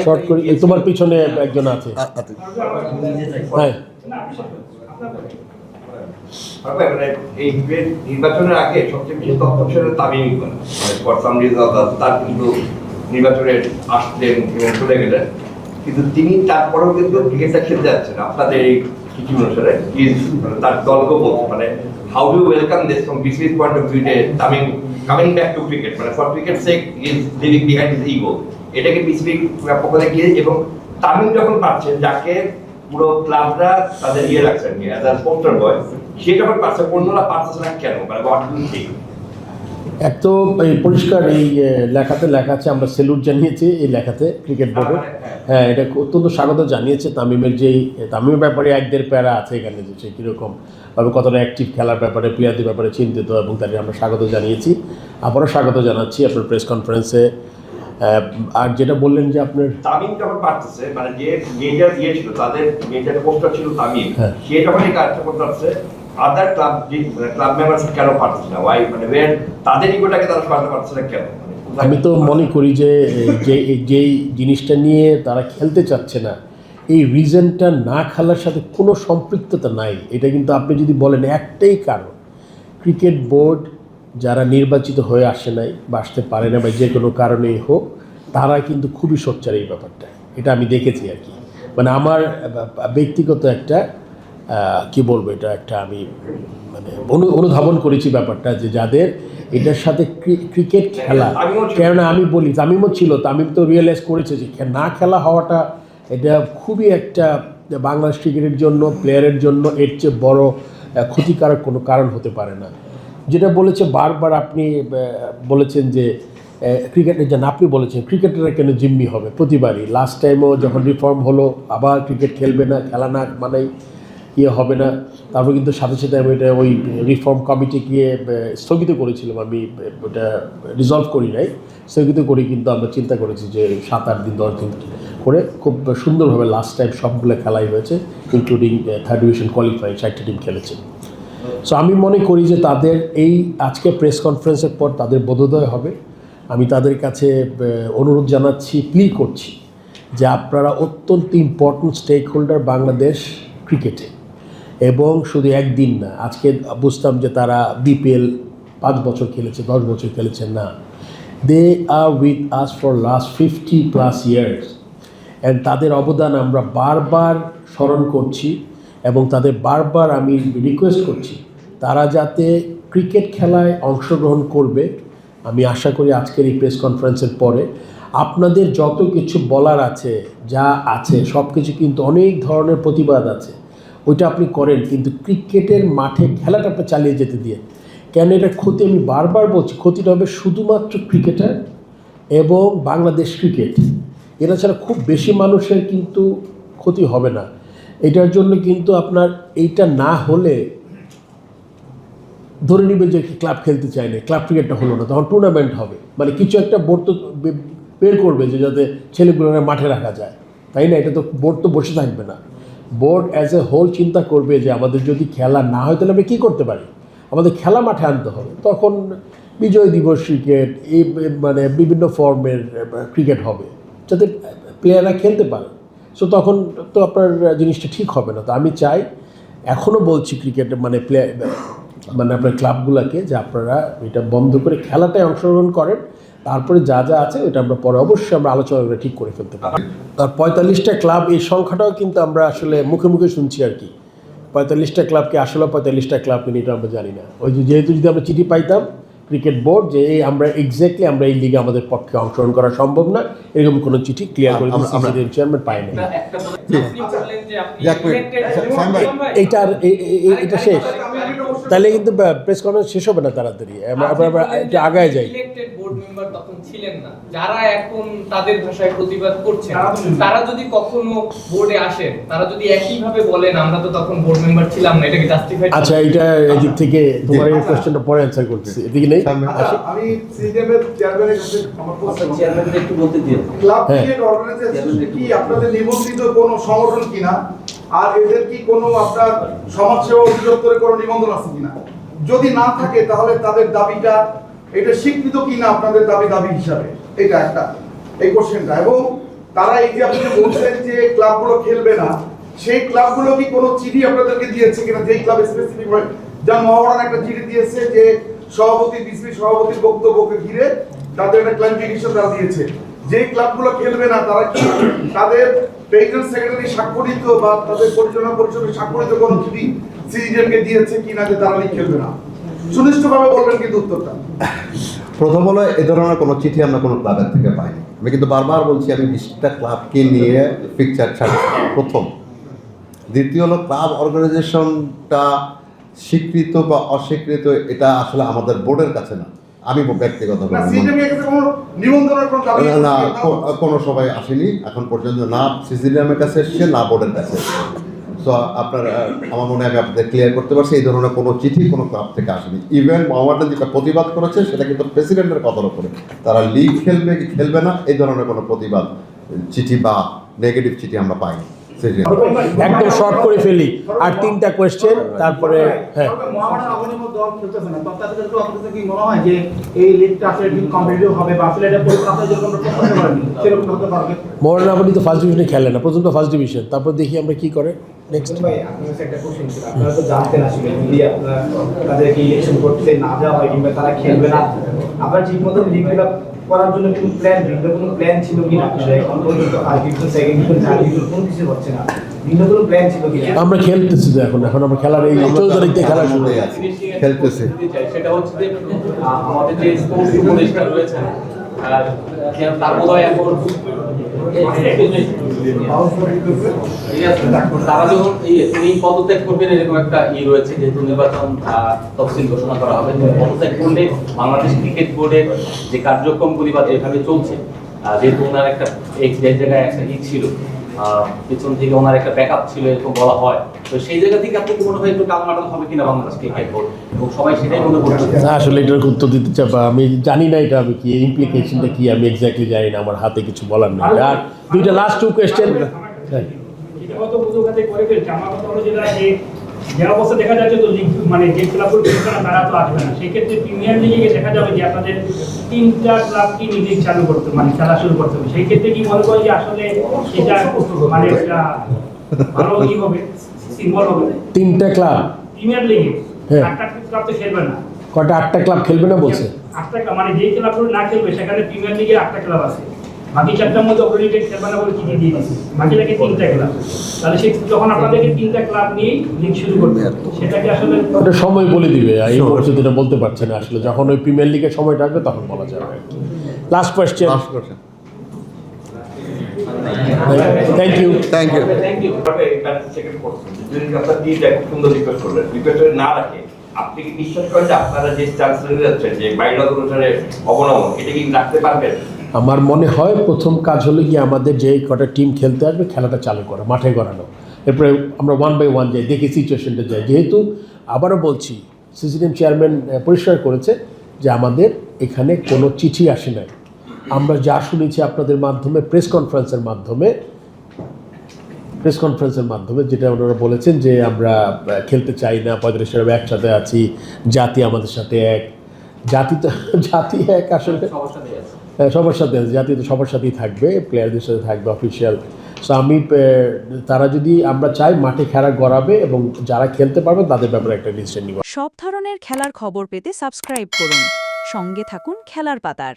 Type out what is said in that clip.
Short করে তোমার পিছনে একজন আছে। হ্যাঁ, এই নির্বাচনের আগে সবচেয়ে বেশি তথ্য ছিল তামিম ইকবাল, তার কিন্তু নির্বাচনে আসলেন এবং চলে গেলেন, কিন্তু তিনি তারপরেও কিন্তু ক্রিকেটটা খেলতে যাচ্ছেন আপনাদের এই নীতি অনুসারে। তার দলকে বলছে মানে how do welcome this from BCB's point of view, Tamim coming back to cricket, মানে for cricket sake is leaving behind his ego, এটাকে বিসিবি পক্ষ থেকে গিয়ে, এবং তামিম যখন পাচ্ছেন যাকে পুরো ক্লাবরা তাদের ইয়ে রাখছেন অ্যাজ আ স্পন্সর বয়, সে যখন পাচ্ছে অন্যরা পাচ্ছে না কেন, মানে হোয়াট ডু ইউ থিংক? এক তো এই পরিষ্কার এই লেখাতে লেখা আছে, আমরা স্যালুট জানিয়েছি এই লেখাতে ক্রিকেট বোর্ডে। হ্যাঁ, এটা অত্যন্ত স্বাগত জানিয়েছে। তামিমের তামিমের ব্যাপারে এক দেড় প্যারা আছে এখানে, যে সে কীরকম ভাবে কতটা অ্যাক্টিভ খেলার ব্যাপারে, প্লেয়ারদের ব্যাপারে চিন্তিত, এবং তাদের আমরা স্বাগত জানিয়েছি। আবারও স্বাগত জানাচ্ছি আপনার প্রেস কনফারেন্সে। আর যেটা বললেন যে আপনার তামিম যখন পারতেছে, মানে যে মেজর দিয়ে ছিল তাদের মেজর পোস্টার ছিল তামিম, সে যখন এই কাজটা করতে পারছে, আদার ক্লাব মেম্বারস কেন পারছে না? ওয়াই, মানে তাদের ইগোটাকে তারা সরাতে পারছে না কেন? আমি তো মনে করি যে যেই জিনিসটা নিয়ে তারা খেলতে চাচ্ছে না, এই রিজনটা না খেলার সাথে কোনো সম্পৃক্ততা নাই। এটা কিন্তু আপনি যদি বলেন একটাই কারণ, ক্রিকেট বোর্ড যারা নির্বাচিত হয়ে আসে নাই বা আসতে পারে না, বা যে কোনো কারণেই হোক, তারা কিন্তু খুবই সোচ্চার এই ব্যাপারটা। এটা আমি দেখেছি আর কি, মানে আমার ব্যক্তিগত একটা কি বলবো, এটা একটা আমি মানে অনুধাবন করেছি ব্যাপারটা, যে যাদের এটার সাথে ক্রিকেট খেলা, কেননা আমি বলি তামিমও ছিল, তামিম তো রিয়েলাইজ করেছে যে না খেলা হওয়াটা এটা খুবই একটা বাংলাদেশ ক্রিকেটের জন্য, প্লেয়ারের জন্য এর চেয়ে বড় ক্ষতিকারক কোনো কারণ হতে পারে না। যেটা বলেছে বারবার আপনি বলেছেন যে ক্রিকেটের যেন আপনি বলেছেন ক্রিকেটাররা কেন জিম্মি হবে প্রতিবারই। লাস্ট টাইমও যখন রিফর্ম হলো, আবার ক্রিকেট খেলবে না, খেলা না মানেই ইয়ে হবে না। তারপর কিন্তু সাথে সাথে আমি এটা ওই রিফর্ম কমিটিকে স্থগিত করেছিলাম, আমি ওটা রিজলভ করি নাই, স্থগিত করি, কিন্তু আমরা চিন্তা করেছি যে 7-8 দিন 10 দিন করে খুব সুন্দরভাবে লাস্ট টাইম সবগুলো খেলাই হয়েছে, ইনক্লুডিং থার্ড ডিভিশন কোয়ালিফাই 4টা টিম খেলেছে। সো আমি মনে করি যে তাদের এই আজকে প্রেস কনফারেন্সের পর তাদের বোধোদয় হবে। আমি তাদের কাছে অনুরোধ জানাচ্ছি, প্লি করছি যে আপনারা অত্যন্ত ইম্পর্ট্যান্ট স্টেক হোল্ডার বাংলাদেশ ক্রিকেটে, এবং শুধু একদিন না। আজকে বুঝতাম যে তারা বিপিএল 5 বছর খেলেছে, 10 বছর খেলেছেন না, they are with us for last 50+ years, and তাদের অবদান আমরা বারবার স্মরণ করছি, এবং তাদের বারবার আমি রিকোয়েস্ট করছি তারা যাতে ক্রিকেট খেলায় অংশগ্রহণ করবে। আমি আশা করি আজকের এই প্রেস কনফারেন্সের পরে আপনাদের যত কিছু বলার আছে, যা আছে সব কিছু, কিন্তু অনেক ধরনের প্রতিবাদ আছে, ওইটা আপনি করেন, কিন্তু ক্রিকেটের মাঠে খেলাটা আপনি চালিয়ে যেতে দিয়ে। কেন এটা ক্ষতি, আমি বারবার বলছি, ক্ষতিটা হবে শুধুমাত্র ক্রিকেটার এবং বাংলাদেশ ক্রিকেট, এটা ছাড়া খুব বেশি মানুষের কিন্তু ক্ষতি হবে না। এটার জন্য কিন্তু আপনার এইটা না হলে ধরে নেবেন যে ক্লাব খেলতে চায় না, ক্লাব ক্রিকেটটা হলো না, তখন টুর্নামেন্ট হবে, মানে কিছু একটা বোর্ড তো বের করবে যে যাতে ছেলেগুলোরা মাঠে রাখা যায়, তাই না? এটা তো বোর্ড তো বসে থাকবে না, বোর্ড অ্যাজ এ হোল চিন্তা করবে যে আমাদের যদি খেলা না হয় তাহলে আমরা কী করতে পারি, আমাদের খেলা মাঠে আনতে হবে। তখন বিজয় দিবস ক্রিকেট, এই মানে বিভিন্ন ফর্মের ক্রিকেট হবে যাতে প্লেয়াররা খেলতে পারে। সো তখন তো আপনার জিনিসটা ঠিক হবে না। তো আমি চাই, এখনও বলছি ক্রিকেটে মানে মানে আপনার ক্লাবগুলোকে, যে আপনারা এটা বন্ধ করে খেলাটায় অংশগ্রহণ করেন, তারপরে যা যা আছে ওইটা আমরা পরে অবশ্যই আমরা আলোচনা করে ঠিক করে ফেলতে পারি। আর 45টা ক্লাব, এই সংখ্যাটাও কিন্তু আমরা আসলে মুখে মুখে শুনছি আর কি। 45টা ক্লাবকে আসলে 45টা ক্লাব কিনে এটা আমরা জানি না। ওই যেহেতু যদি আমরা চিঠি পাইতাম ক্রিকেট বোর্ড যে এই আমরা এক্স্যাক্টলি আমরা এই লিগে আমাদের পক্ষে অংশগ্রহণ করা সম্ভব না, এরকম কোনো চিঠি ক্লিয়ার করে চেয়ারম্যান পাই না। এটা শেষ, তাহলে কিন্তু প্রেস কনফারেন্স শেষ হবে না তাড়াতাড়ি, এটা আগায় যাই। বোর্ড মেম্বার তখন ছিলেন না, যারা এখন তাদের ভাষায় প্রতিবাদ করছেন, তারা যদি কখনো বোর্ডে আসেন, তারা যদি একই ভাবে বলেন আমরা তো তখন বোর্ড মেম্বার ছিলাম না, এটাকে জাস্টিফাই। আচ্ছা, এটা এদিক থেকে তোমার এই কোশ্চেনটা পরে অ্যানসার করতেছি, এদিকে নেই। আমি সিজিএমের চেয়ারম্যানের কাছে আমার প্রশ্ন, চেয়ারম্যানকে একটু বলতে দিন, ক্লাব ক্রিকেট অর্গানাইজেশন কি আপনাদের নিবন্ধিত কোনো সংগঠন কিনা, আর এদের কি কোনো আপনার সমাজসেবা অধিদপ্তরে কোনো নিবন্ধন আছে কিনা? যদি না থাকে তাহলে তাদের দাবিটা এটা স্বীকৃত কিনা আপনাদের দাবি হিসাবে, এটা একটা এই কোশ্চেনটা। এবং তারা এই যে আপনি যে বলছেন যে ক্লাবগুলো খেলবে না, সেই ক্লাবগুলো কি কোনো চিঠি আপনাদেরকে দিয়েছে কিনা, যেই ক্লাব স্পেসিফিক হয়, যেমন মহাবারান একটা চিঠি দিয়েছে যে সভাপতি বিসিবি সভাপতির বক্তব্যকে ঘিরে তাদের একটা ক্লারিফিকেশন তারা দিয়েছে। যে ক্লাবগুলো খেলবে না তারা কি তাদের প্রেসিডেন্ট সেক্রেটারি স্বাক্ষরিত বা তাদের পরিচালনা পরিষদের স্বাক্ষরিত কোনো চিঠি সিজিএমকে দিয়েছে কিনা যে তারা খেলবে না? সুনিশ্চিতভাবে বলবেন কিন্তু উত্তরটা। প্রথম হলো এ ধরনের কোনো চিঠি আমরা কোনো ক্লাবের থেকে পাইনি। আমি কিন্তু বারবার বলছি আমি 20টা ক্লাবকে নিয়ে পিকচার ছাড়ছি, প্রথম। দ্বিতীয় হলো ক্লাব অর্গানাইজেশনটা স্বীকৃত বা অস্বীকৃত এটা আসলে আমাদের বোর্ডের কাছে না, আমি ব্যক্তিগতভাবে না, কোনো সবাই আসেনি এখন পর্যন্ত, না সিজিএমের কাছে এসছে না বোর্ডের কাছে। সো আপনার আমার মনে হয় আমি আপনাদের ক্লিয়ার করতে পারছি এই ধরনের কোনো চিঠি কোনো ক্লাব থেকে আসেনি। ইভেন মোহাম্মদা যেটা প্রতিবাদ করেছে সেটা কিন্তু প্রেসিডেন্টের কথার উপরে, তারা লিগ খেলবে কি খেলবে না এই ধরনের কোনো প্রতিবাদ চিঠি বা নেগেটিভ চিঠি আমরা পাইনি। একদম শর্ট করে ফেলি, আর 3টা কোয়েশ্চেন, তারপরে হ্যাঁ মোহামেডান অবনীত দল খেলতেছে না, তবে তাদের তো আপনাদের কি মনে হয় যে এই লিগটা আসলে ঠিক কম্পিটিটিভ হবে বা আসলে এটা পরিকল্পনা যেরকম আমরা প্রত্যাশা করেনি সেরকম হতে পারবে? মোহামেডান আবাহনী তো ফার্স্ট ডিভিশনে খেলে না, প্রথম তো ফার্স্ট ডিভিশন, তারপর দেখি আমরা কি করে নেক্সট। ভাই আপনার কাছে একটা কোশ্চেন ছিল, আপনারা তো জানতেন আসলে যদি আপনারা তাদেরকে ইলেকশন করতে না দেওয়া হয় কিংবা তারা খেলবে না, আবার ঠিক মতো লিগ করার জন্য কোনো প্ল্যান, ভিন্ন কোনো প্ল্যান ছিল কিনা? আসলে এখন পর্যন্ত আর division, second division, third division কোনো কিছু হচ্ছে না, ভিন্ন কোনো প্ল্যান ছিল কিনা? আমরা খেলতেছি তো এখন আমরা খেলার এই 14 তারিখে খেলা শুরু হয়ে আছে, খেলতেছে। সেটা হচ্ছে যে আমাদের যে স্পোর্টস উপদেষ্টা রয়েছেন আর তার বোধহয় এখন তারা যখন তিনি পদত্যাগ করবেন এরকম একটা রয়েছে, যেহেতু নির্বাচন তফসিল ঘোষণা করা হবে, পদত্যাগ করলে বাংলাদেশ ক্রিকেট বোর্ডের যে কার্যক্রমগুলি বা যেভাবে চলছে, যেহেতু ওনার একটা এক জায়গায় একটা ছিল, পিছন থেকে ওনার একটা ব্যাকআপ ছিল এরকম বলা হয়, তো সেই জায়গা থেকে আপনি কি মনে হয় একটু টালমাটাল হবে কিনা বাংলাদেশ ক্রিকেট বোর্ড, এবং সবাই সেটাই মনে করছে? আসলে এটার উত্তর দিতে চাপা, আমি জানি না এটা আমি কি ইমপ্লিকেশনটা কি, আমি এক্স্যাক্টলি জানি না, আমার হাতে কিছু বলার নেই। আর 2টা লাস্ট 2 কোয়েশ্চেন। এটা হয়তো বুঝোখাতে করে ফেলছে, আমার কথা হলো যেটা যে অবস্থা দেখা যাচ্ছে, তো মানে যে ক্লাবগুলো খেলবে না তারা তো আসবে না, সেক্ষেত্রে প্রিমিয়ার লিগে দেখা যাবে যে আপনাদের 3টা ক্লাবকে নিজেই চালু করতে, মানে খেলা শুরু করতে হবে। সেই ক্ষেত্রে কি মনে করেন যে আসলে এটা মানে একটা ভালো কি হবে, সিম্বল হবে? 3টা ক্লাব প্রিমিয়ার লিগে হ্যাঁ। 8টা ক্লাব তো খেলবে না। কটা? 8টা ক্লাব খেলবে না বলছে? 8টা মানে যেই ক্লাবগুলো না খেলবে সেখানে প্রিমিয়ার লিগে 8টা ক্লাব আছে, বাকি 4টার মধ্যে অপারেটেড খেলবে না বলে চিঠি দিয়ে দিচ্ছে, বাকি থাকে 3টা ক্লাব। তাহলে সে যখন আপনাদেরকে 3টা ক্লাব নিয়েই লিগ শুরু করবে, সেটাকে আসলে ওটা সময় বলে দিবে, এই মুহূর্তে যেটা বলতে পারছে না আসলে, যখন ওই প্রিমিয়ার লিগের সময়টা আসবে তখন বলা যাবে। Last question. Thank you. Second question, যদি আপনার টিমটা খুব সুন্দর রিকোয়েস্ট করলেন, রিকোয়েস্ট না রাখে আপনি কি বিশ্বাস করেন যে আপনারা যে চান্স নিয়ে যাচ্ছেন যে বাইরের অনুসারে অবনমন, এটা কি রাখতে পারবেন? আমার মনে হয় প্রথম কাজ হলো গিয়ে আমাদের যে কটা টিম খেলতে আসবে খেলাটা চালু করা, মাঠে গড়ানো, এরপরে আমরা 1 বাই 1 যাই, দেখি সিচুয়েশনটা যাই। যেহেতু আবারও বলছি সিজিএম চেয়ারম্যান পরিষ্কার করেছে যে আমাদের এখানে কোনো চিঠি আসে নাই, আমরা যা শুনেছি আপনাদের মাধ্যমে প্রেস কনফারেন্সের মাধ্যমে যেটা ওনারা বলেছেন যে আমরা খেলতে চাই না, 35 সাহেব একসাথে আছি, জাতি আমাদের সাথে এক, জাতি এক আসলে সবার সাথে আছে, জাতি তো সবার সাথেই থাকবে, প্লেয়ারদের সাথে থাকবে, অফিসিয়াল। সো তারা যদি আমরা চাই মাঠে খেলা গড়াবে এবং যারা খেলতে পারবে তাদের ব্যাপারে একটা ডিসিশন নিব। সব ধরনের খেলার খবর পেতে সাবস্ক্রাইব করুন, সঙ্গে থাকুন খেলার পাতার।